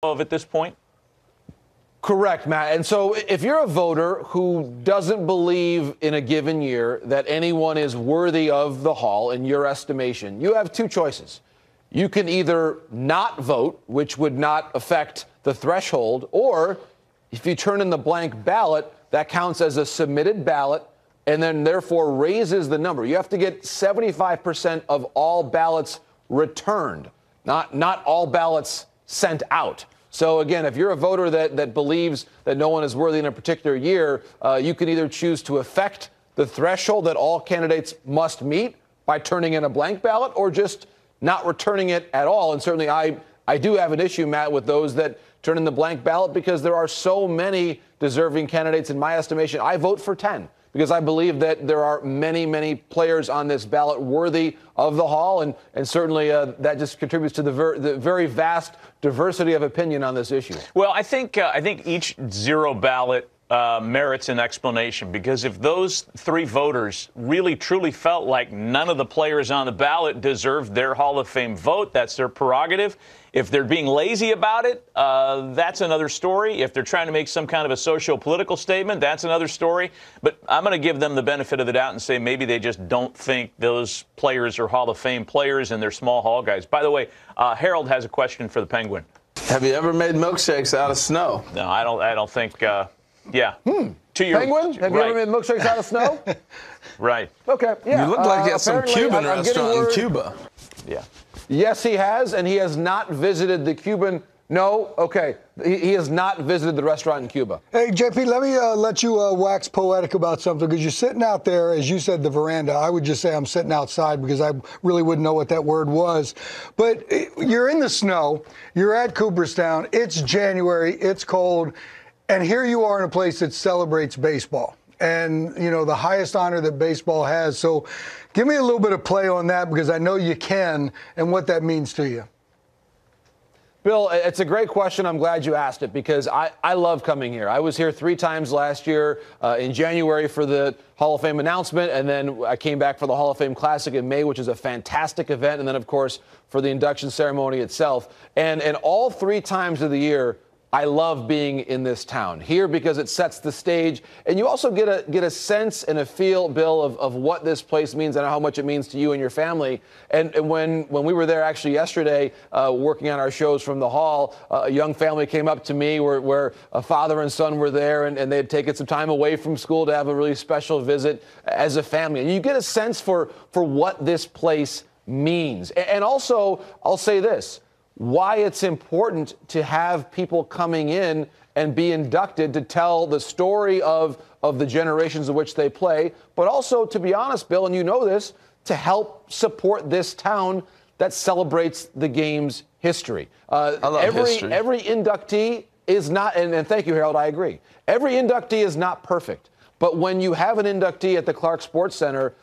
of at this point? Correct, Matt. And so if you're a voter who doesn't believe in a given year that anyone is worthy of the hall in your estimation, you have two choices. You can either not vote, which would not affect the threshold, or if you turn in the blank ballot, that counts as a submitted ballot and then therefore raises the number. You have to get 75% of all ballots returned, not all ballots sent out. So, again, if you're a voter that believes that no one is worthy in a particular year, you can either choose to affect the threshold that all candidates must meet by turning in a blank ballot or just not returning it at all. And certainly I do have an issue, Matt, with those that turn in the blank ballot because there are so many deserving candidates. In my estimation, I vote for 10 because I believe that there are many, many players on this ballot worthy of the hall. And certainly that just contributes to the very vast diversity of opinion on this issue. Well, I think each zero ballot merits an explanation, because if those three voters really truly felt like none of the players on the ballot deserved their Hall of Fame vote, that's their prerogative. If they're being lazy about it, that's another story. If they're trying to make some kind of a socio-political statement, that's another story. But I'm going to give them the benefit of the doubt and say maybe they just don't think those players are Hall of Fame players and they're small hall guys. By the way, Harold has a question for the Penguin. Have you ever made milkshakes out of snow? No, I don't think. Yeah. To your Penguin? Have you ever made milkshakes out of snow? Right. Okay. Yeah. You look like you have some Cuban restaurant in Cuba. Yeah. Yes, he has, and he has not visited the Cuban. No, okay. He has not visited the restaurant in Cuba. Hey, JP, let me let you wax poetic about something, because you're sitting out there, as you said, the veranda. I would just say I'm sitting outside because I really wouldn't know what that word was. But you're in the snow. You're at Cooperstown. It's January. It's cold. And here you are in a place that celebrates baseball and, you know, the highest honor that baseball has. So give me a little bit of play on that, because I know you can, and what that means to you. Bill, it's a great question. I'm glad you asked it, because I love coming here. I was here 3 times last year in January for the Hall of Fame announcement, and then I came back for the Hall of Fame Classic in May, which is a fantastic event, and then, of course, for the induction ceremony itself. And all 3 times of the year, I love being in this town here because it sets the stage, and you also get a sense and a feel, Bill, of what this place means and how much it means to you and your family. And when we were there actually yesterday working on our shows from the hall, a young family came up to me where a father and son were there, and they had taken some time away from school to have a really special visit as a family. And you get a sense for what this place means. And also, I'll say this, why it's important to have people coming in and be inducted to tell the story of the generations in which they play, but also, to be honest, Bill, and you know this, to help support this town that celebrates the game's history. I love history. Every inductee is not, and thank you, Harold, I agree. Every inductee is not perfect. But when you have an inductee at the Clark Sports Center,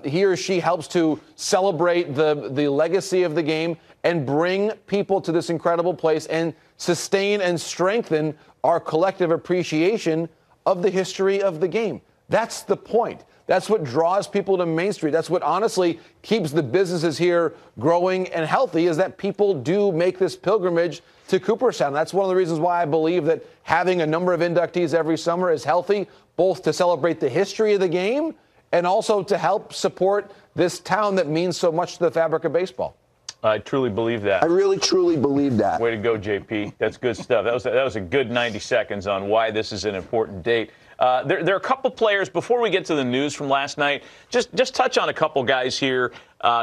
he or she helps to celebrate the legacy of the game and bring people to this incredible place and sustain and strengthen our collective appreciation of the history of the game. That's the point. That's what draws people to Main Street. That's what honestly keeps the businesses here growing and healthy, is that people do make this pilgrimage to Cooperstown. That's one of the reasons why I believe that having a number of inductees every summer is healthy, both to celebrate the history of the game and also to help support this town that means so much to the fabric of baseball. I truly believe that. I really, truly believe that. Way to go, JP. That's good stuff. That was a good 90 seconds on why this is an important date. There are a couple players, before we get to the news from last night, just touch on a couple guys here.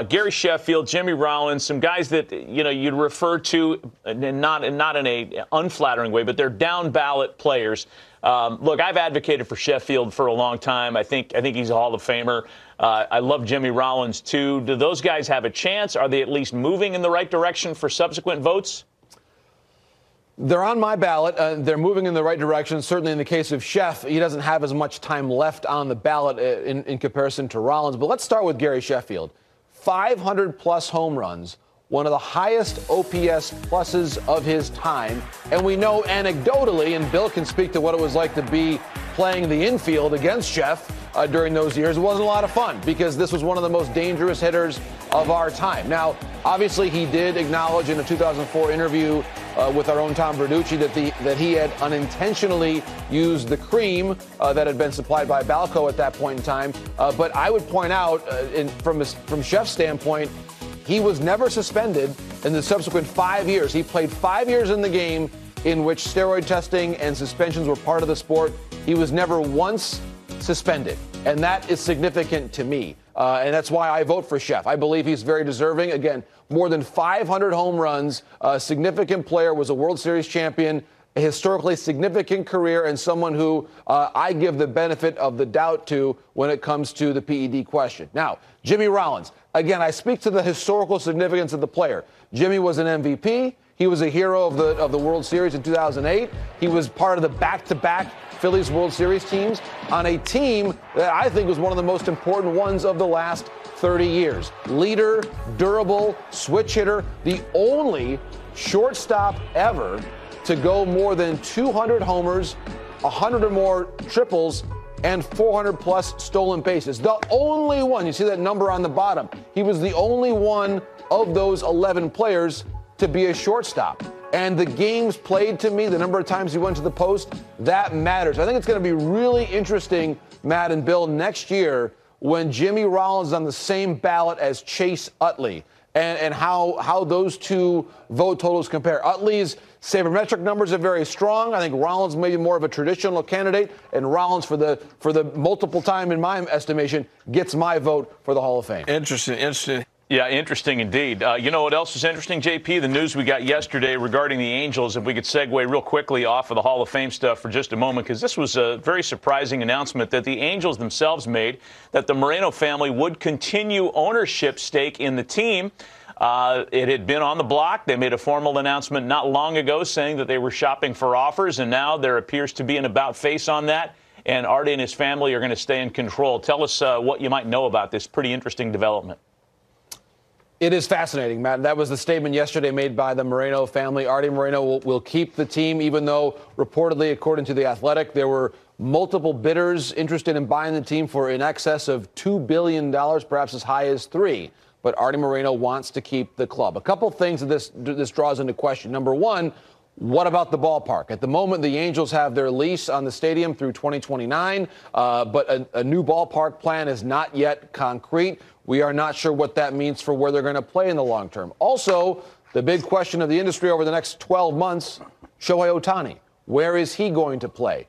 Gary Sheffield, Jimmy Rollins, some guys that, you know, you'd refer to, not in a unflattering way, but they're down ballot players. Look, I've advocated for Sheffield for a long time. I think he's a Hall of Famer. I love Jimmy Rollins, too. Do those guys have a chance? Are they at least moving in the right direction for subsequent votes? They're on my ballot. They're moving in the right direction. Certainly in the case of Sheff, he doesn't have as much time left on the ballot in comparison to Rollins. But let's start with Gary Sheffield. 500-plus home runs, one of the highest OPS pluses of his time. And we know anecdotally, and Bill can speak to what it was like to be playing the infield against Sheff, during those years. It wasn't a lot of fun because this was one of the most dangerous hitters of our time. Now, obviously, he did acknowledge in a 2004 interview with our own Tom Verducci that he had unintentionally used the cream that had been supplied by Balco at that point in time. But I would point out, from Chef's standpoint, he was never suspended in the subsequent 5 years. He played 5 years in the game in which steroid testing and suspensions were part of the sport. He was never once suspended, and that is significant to me. And that's why I vote for Chef. I believe he's very deserving. Again, more than 500 home runs, a significant player, was a World Series champion, a historically significant career, and someone who I give the benefit of the doubt to when it comes to the PED question. Now, Jimmy Rollins. Again, I speak to the historical significance of the player. Jimmy was an MVP. He was a hero of the World Series in 2008. He was part of the back-to-back Phillies World Series teams on a team that I think was one of the most important ones of the last 30 years. Leader, durable, switch hitter, the only shortstop ever to go more than 200 homers, 100 or more triples, and 400-plus stolen bases. The only one. You see that number on the bottom. He was the only one of those 11 players to be a shortstop. And the games played, to me, the number of times he went to the post, that matters. I think it's going to be really interesting, Matt and Bill, next year when Jimmy Rollins is on the same ballot as Chase Utley, and how those two vote totals compare. Utley's sabermetric numbers are very strong. I think Rollins may be more of a traditional candidate, and Rollins, for the multiple time, in my estimation, gets my vote for the Hall of Fame. Interesting. Yeah, interesting indeed. You know what else is interesting, JP? The news we got yesterday regarding the Angels, if we could segue real quickly off of the Hall of Fame stuff for just a moment, because this was a very surprising announcement that the Angels themselves made, that the Moreno family would continue ownership stake in the team. It had been on the block. They made a formal announcement not long ago saying that they were shopping for offers, and now there appears to be an about-face on that, and Artie and his family are going to stay in control. Tell us what you might know about this pretty interesting development. It is fascinating, Matt. That was the statement yesterday made by the Moreno family. Artie Moreno will keep the team, even though reportedly, according to The Athletic, there were multiple bidders interested in buying the team for in excess of $2 billion, perhaps as high as $3 billion. But Artie Moreno wants to keep the club. A couple things that this draws into question. Number one, what about the ballpark? At the moment, the Angels have their lease on the stadium through 2029, but a new ballpark plan is not yet concrete. We are not sure what that means for where they're going to play in the long term. Also, the big question of the industry over the next 12 months, Shohei Ohtani. Where is he going to play?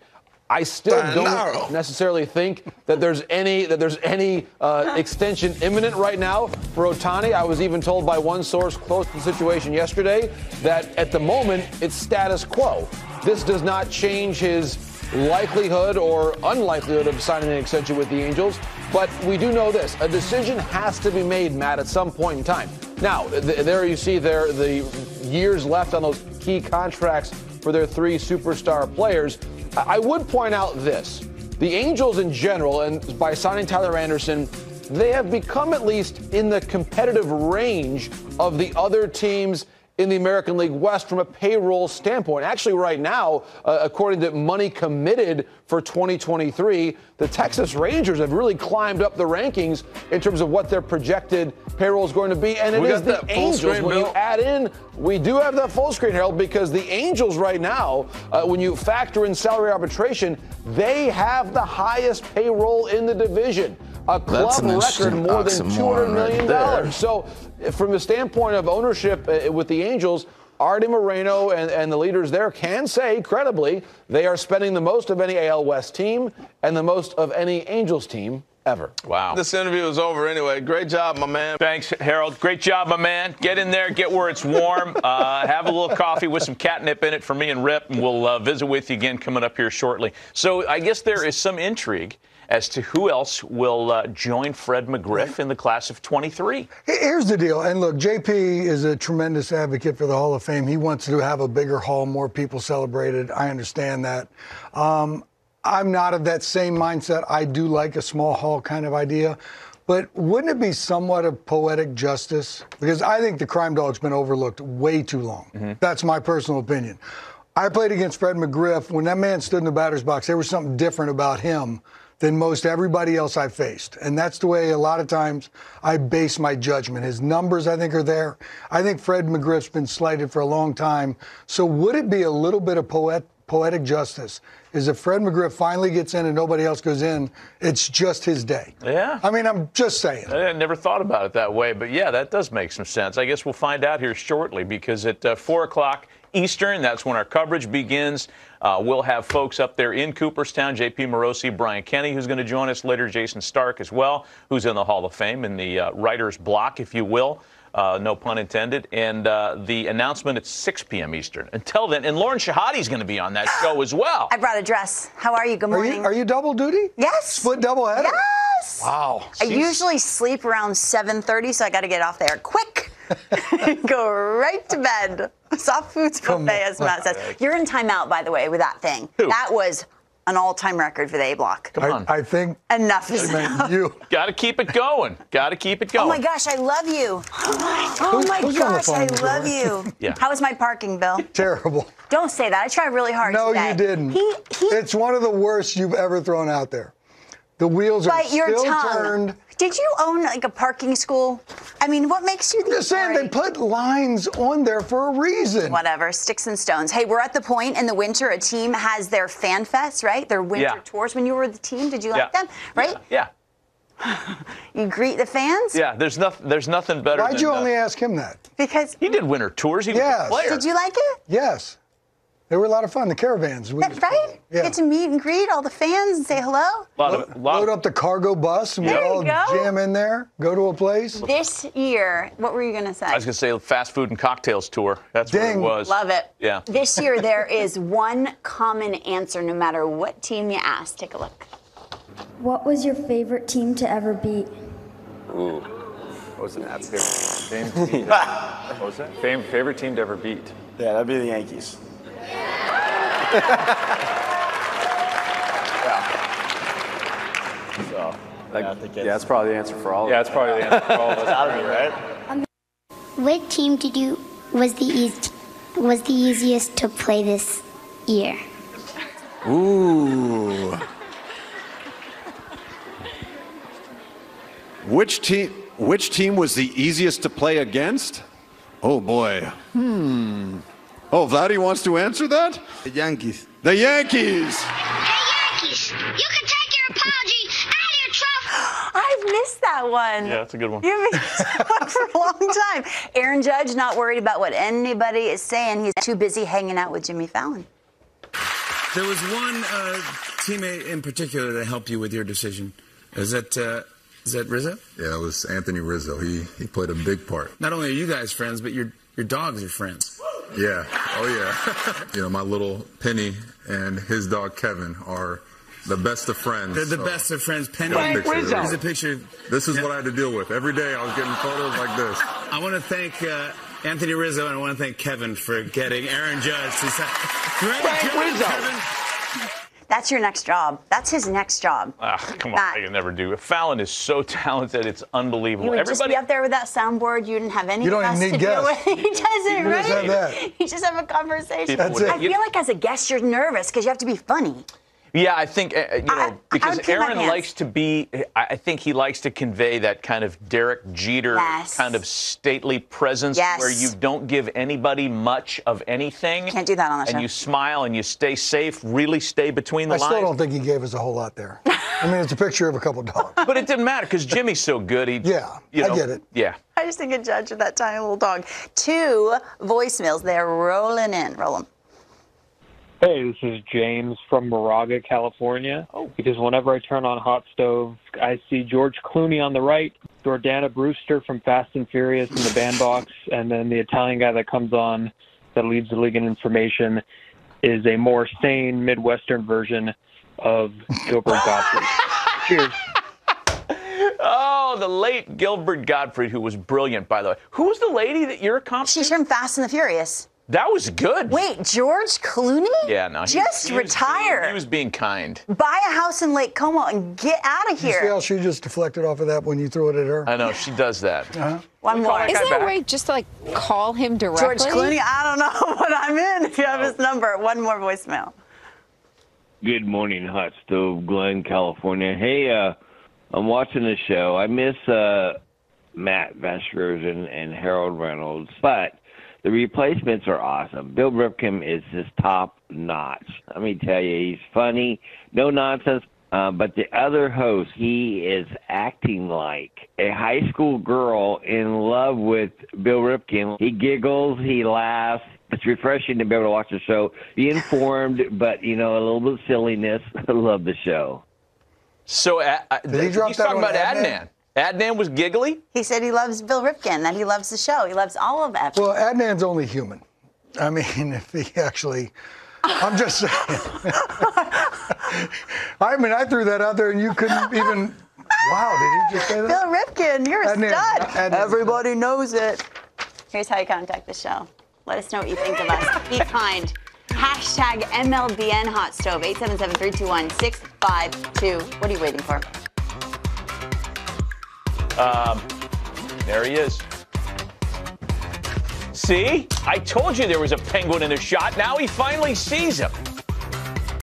I still don't necessarily think that there's any extension imminent right now for Ohtani. I was even told by one source close to the situation yesterday that at the moment it's status quo. This does not change his likelihood or unlikelihood of signing an extension with the Angels. But we do know this. A decision has to be made, Matt, at some point in time. Now, there you see the years left on those key contracts for their three superstar players. I would point out this. The Angels in general, and by signing Tyler Anderson, they have become at least in the competitive range of the other teams in the American League West from a payroll standpoint. Actually, right now, according to money committed for 2023, the Texas Rangers have really climbed up the rankings in terms of what their projected payroll is going to be. And it is the Angels. When you add in, we do have that full screen, Harold, because the Angels right now, when you factor in salary arbitration, they have the highest payroll in the division. A club record more than $200 million. So from the standpoint of ownership with the Angels, Artie Moreno and the leaders there can say credibly they are spending the most of any AL West team and the most of any Angels team ever. Wow. This interview is over anyway. Great job, my man. Thanks, Harold. Great job, my man. Get in there, get where it's warm. Have a little coffee with some catnip in it for me and Rip, and we'll visit with you again coming up here shortly. So I guess there is some intrigue as to who else will join Fred McGriff in the class of 23. Here's the deal. And look, JP is a tremendous advocate for the Hall of Fame. He wants to have a bigger hall, more people celebrated. I understand that. I'm not of that same mindset. I do like a small hall kind of idea. But wouldn't it be somewhat of poetic justice? Because I think the crime dog's been overlooked way too long. Mm-hmm. That's my personal opinion. I played against Fred McGriff. When that man stood in the batter's box, there was something different about him than most everybody else I faced. And that's the way a lot of times I base my judgment. His numbers, I think, are there. I think Fred McGriff's been slighted for a long time. So would it be a little bit of poetic justice is if Fred McGriff finally gets in and nobody else goes in, it's just his day? Yeah. I mean, I'm just saying. I never thought about it that way, but yeah, that does make some sense. I guess we'll find out here shortly because at 4 o'clock Eastern, that's when our coverage begins. We'll have folks up there in Cooperstown, J.P. Morosi, Brian Kenny, who's going to join us later, Jason Stark as well, who's in the Hall of Fame, in the writer's block, if you will. No pun intended. And the announcement at 6 p.m. Eastern. Until then, and Lauren Shahadi's going to be on that show as well. I brought a dress. How are you? Good morning. Are you double duty? Yes. Split double header? Yes. Wow. I usually sleep around 7:30, so I got to get off there quick. Go right to bed. Soft foods buffet, as Matt says. You're in timeout, by the way, with that thing. Who? That was an all-time record for the A block. Come on. I think Enough is enough. you. Got to keep it going. Got to keep it going. Oh my gosh, I love you. Oh my who's on the gosh, phone I with love you? you. Yeah. How was my parking, Bill? Terrible. Don't say that. I tried really hard No, today. you didn't. He It's one of the worst you've ever thrown out there. The wheels are bite your still tongue. turned. Did you own like a parking school? I mean, what makes you I'm just saying they put lines on there for a reason. Whatever, sticks and stones. Hey, we're at the point in the winter a team has their fan fest, right? Their winter Yeah. tours. When you were the team, did you like them? Right? Yeah. You greet the fans? Yeah, there's nothing better Why'd than you only ask him that? Because he did winter tours. He was Yes. a player. did you like it? Yes. They were a lot of fun, the caravans. Right? Yeah. Get to meet and greet all the fans and say hello. Load up the cargo bus and we There you all go. jam in there, go to a place. This year, what were you going to say? I was going to say fast food and cocktails tour. That's what it Ding. was. Love it. Yeah. This year, there is one common answer no matter what team you ask. Take a look. What was your favorite team to ever beat? Ooh. What was that? Favorite team? What was that? Favorite team to ever beat? Yeah, that'd be the Yankees. So, Yeah, that's probably the answer for all of us. yeah, that's probably the answer for all of us. Gotta be, right? What team did you was the easiest to play this year? Ooh. Which team was the easiest to play against? Oh boy. Oh, Vladdy wants to answer that? The Yankees. The Yankees. The Yankees! You can take your apology out of your trunk! I've missed that one. Yeah, that's a good one. You've missed that one for a long time. Aaron Judge not worried about what anybody is saying. He's too busy hanging out with Jimmy Fallon. There was one teammate in particular that helped you with your decision. Is that Rizzo? Yeah, it was Anthony Rizzo. He played a big part. Not only are you guys friends, but your dogs are friends. Yeah. Oh, yeah. You know, my little Penny and his dog Kevin are the best of friends. They're the best of friends. Penny, Here's a picture. This is what I had to deal with. Every day I was getting photos like this. I want to thank Anthony Rizzo, and I want to thank Kevin for getting Aaron Judge to say, Thank Rizzo. Kevin. That's your next job. That's his next job. Come on, I can never do it. Fallon is so talented, it's unbelievable. You would just be up there with that soundboard. You didn't have any You don't guests even need to deal guests. with. He doesn't, You right? just have that. You just have a conversation. That's it. I feel like as a guest, you're nervous because you have to be funny. Yeah, I think, because would pee my Aaron pants. likes to be, I think he likes to convey that kind of Derek Jeter Yes. kind of stately presence Yes. where you don't give anybody much of anything. Can't do that on the show. And you smile and you stay safe, really stay between the I lines. still don't think he gave us a whole lot there. I mean, it's a picture of a couple dogs. But it didn't matter because Jimmy's so good. Yeah, I get it. Yeah. I just think a Judge with that tiny little dog. 2 voicemails. They're rolling in. Roll them. Hey, this is James from Moraga, California. Because whenever I turn on Hot Stove, I see George Clooney on the right, Jordana Brewster from Fast and Furious in the bandbox, and then the Italian guy that comes on that leads the league in information is a more sane Midwestern version of Gilbert Gottfried. Cheers. Oh, the late Gilbert Gottfried, who was brilliant, by the way. Who was the lady that you're accomplishing? She's from Fast and the Furious. That was good. Wait, George Clooney? Yeah, no. Just retire. He was being kind. Buy a house in Lake Como and get out of You see here. how she just deflected off of that when you threw it at her? I know, she does that. One more. Isn't there a way just to, like, call him directly? George Clooney, I don't know what I'm in if you have his number. One more voicemail. Good morning, Hot Stove, Glen, California. Hey, I'm watching the show. I miss Matt Vespers and Harold Reynolds, but the replacements are awesome. Bill Ripken is just top notch. Let me tell you, he's funny, no nonsense. But the other host, he is acting like a high school girl in love with Bill Ripken. He giggles, he laughs. It's refreshing to be able to watch the show, be informed, but, a little bit of silliness. I love the show. So he's talking about Adnan. Adnan was giggly? He said he loves Bill Ripken, that he loves the show. He loves all of it. Well, Adnan's only human. I mean, if he actually... I'm just saying. I threw that out there and you couldn't even... Wow, did he just say that? Bill Ripken, you're a stud. Adnan. Everybody knows it. Here's how you contact the show. Let us know what you think of us. Be kind. Hashtag MLBN Hot Stove, 877-321-652. What are you waiting for? There he is. See? I told you there was a penguin in the shot. Now he finally sees him.